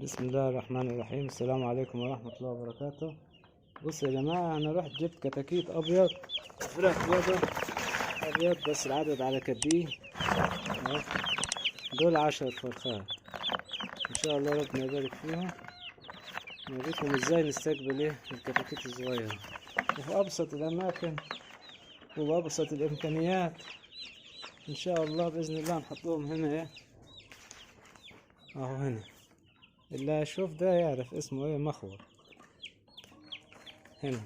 بسم الله الرحمن الرحيم. السلام عليكم ورحمة الله وبركاته. بصوا يا جماعة، أنا رحت جبت كتاكيت أبيض، فراخ بيضة أبيض، بس العدد على كديه أهو. دول 10 فرخات إن شاء الله، ربنا يبارك فيهم. نوريكم إزاي نستقبل الكتاكيت الصغيرة وفي أبسط الأماكن وبأبسط الإمكانيات إن شاء الله. بإذن الله نحطهم هنا أهو. هنا اللي هيشوف ده يعرف اسمه مخور. هنا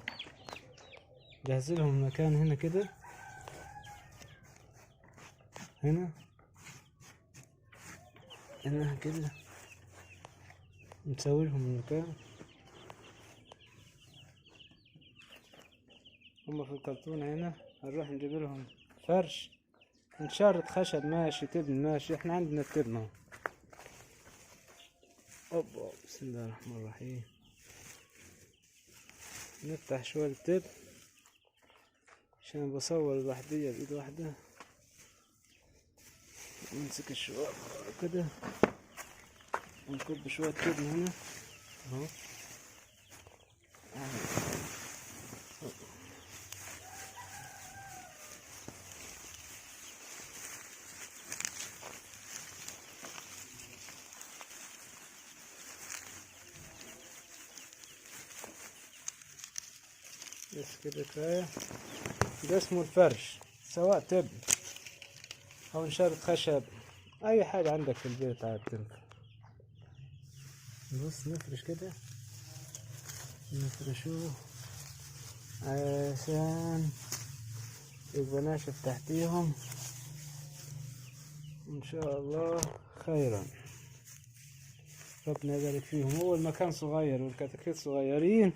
جهزلهم مكان هنا كده، هنا كده نسوي لهم المكان. هما في الكرتونة هنا. هنروح نجيب لهم فرش، نشارة خشب ماشي، تبن ماشي، احنا عندنا التبن اهو. اوبا، بسم الله الرحمن الرحيم. نفتح شوية التبن عشان بصور الوحدية بإيد واحدة. نمسك الشوار كده ونكب شوية تبن هنا اهو. بس كده كفاية. ده اسمه الفرش، سواء تبن أو نشارة خشب، أي حاجة عندك في البيت عاد تنفع. بص نفرش كده، نفرشوه عشان يبقى ناشف تحتيهم إن شاء الله خيرا. ربنا يبارك فيهم. هو المكان صغير والكتاكيت صغيرين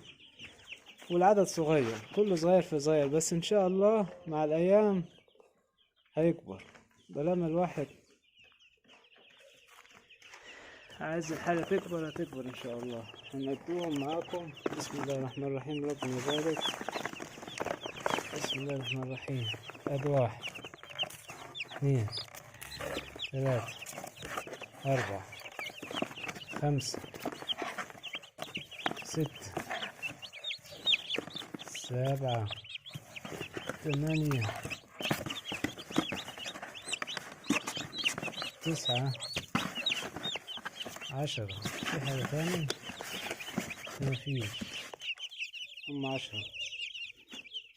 والعدد صغير، كله صغير في صغير، بس إن شاء الله مع الأيام هيكبر. بلما الواحد عايز الحاجة تكبر هتكبر إن شاء الله. هنبدوهم معاكم. بسم الله الرحمن الرحيم. ربنا يبارك. بسم الله الرحمن الرحيم. أد 1 2 3 4 5 6 7 8 9 10. في حاجة تاني؟ مفيش، هم 10.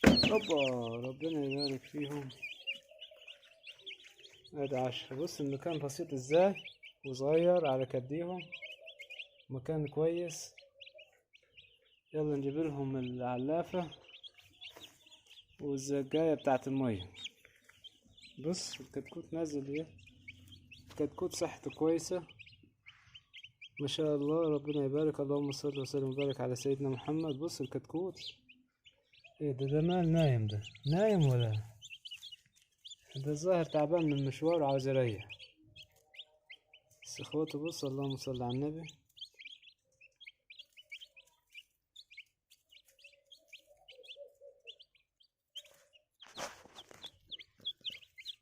اوبا، ربنا يبارك فيهم. ادي 10. بص المكان بسيط ازاي وصغير على كديهم، مكان كويس. يلا نجيب لهم العلافة والزجاية بتاعت المية. بص الكتكوت نازل الكتكوت صحته كويسة ما شاء الله، ربنا يبارك. اللهم صل وسلم وبارك على سيدنا محمد. بص الكتكوت ده مال نايم، ده نايم ولا ده الظاهر تعبان من مشوار وعاوز يريح. بس اخواته بص، اللهم صل على النبي.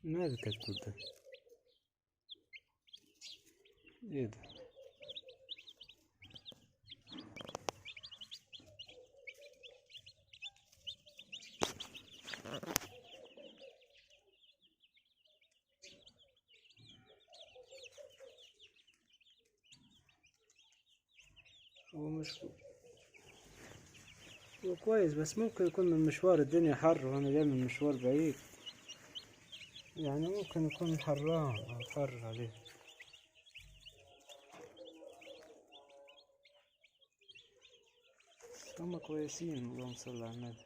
مال الكتكوت ده؟ ايه ده؟ هو كويس، بس ممكن يكون من مشوار، الدنيا حر وانا جاي من مشوار بعيد، يعني ممكن يكون حران او حر عليه. هما كويسين، اللهم صل على النبي.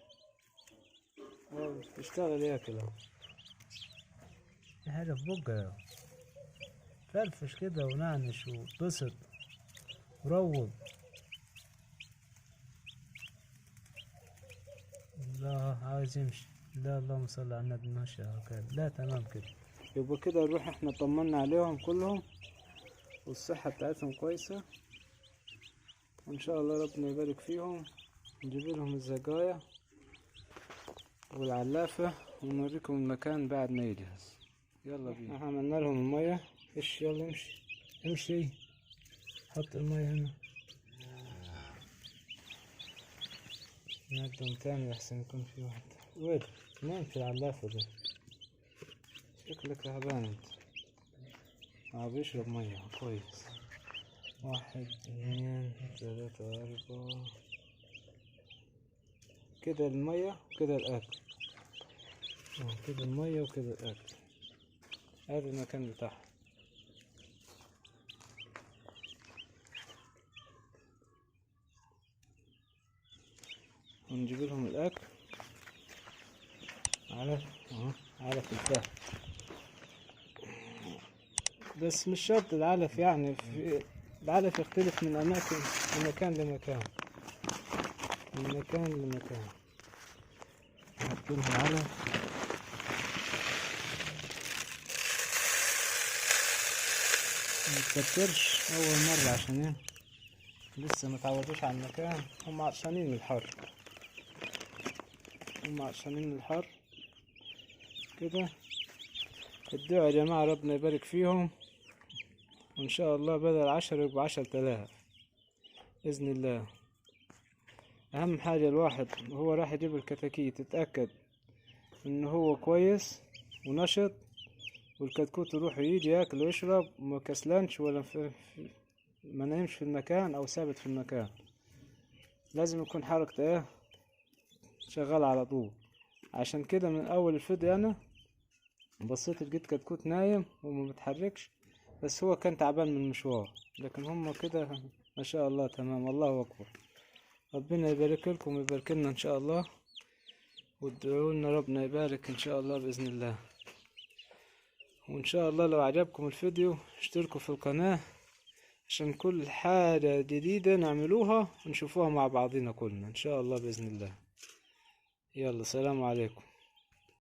بيشتغل ياكل اهو. في حاجة في بقه، فرفش كده ونعنش وبسط وروض. لا عايز يمشي، لا اللهم صل على النبي، ماشي كده، لا تمام كده. يبقى كده نروح احنا طمنا عليهم كلهم والصحة بتاعتهم كويسة وان شاء الله ربنا يبارك فيهم. نجيب لهم الزجاية والعلافة ونوريكم المكان بعد ما يجهز. يلا بينا. احنا عملنا لهم المية. يلا امشي امشي. حط المية هنا، نقدم تاني أحسن يكون في واحد. وين نام في العلافة دي؟ شكلك تعبان انت. بيشرب مية كويس. 1 2 3 4 كده المية وكده الأكل. كده المية وكده الأكل. هذا المكان بتاعها. ونجيب لهم الأكل. علف علف الفهد، بس مش شرط العلف، يعني العلف يختلف من أماكن، من مكان لمكان، من مكان لمكان. نحط لهم علف. متكترش أول مرة عشان ايه لسه متعودوش على المكان. هم عطشانين من الحر، هم عطشانين من الحر كده. ادعوا يا جماعة ربنا يبارك فيهم، وإن شاء الله بدل 10 يبقى 10,000 بإذن الله. أهم حاجة الواحد وهو راح يجيب الكتاكيت يتأكد إن هو كويس ونشط، والكتكوت يروح يجي ياكل ويشرب وما كسلانش ولا ما نايمش في المكان أو ثابت في المكان. لازم يكون حركته ايه شغال على طول. عشان كده من أول الفيديو أنا بصيت لقيت كتكوت نايم وما بيتحركش، بس هو كان تعبان من المشوار. لكن هم كده ما شاء الله تمام. الله أكبر. ربنا يبارك لكم ويبارك لنا إن شاء الله، وادعوا لنا ربنا يبارك إن شاء الله بإذن الله. وإن شاء الله لو عجبكم الفيديو اشتركوا في القناة عشان كل حاجة جديدة نعملوها نشوفوها مع بعضنا كلنا إن شاء الله بإذن الله. يلا سلام عليكم.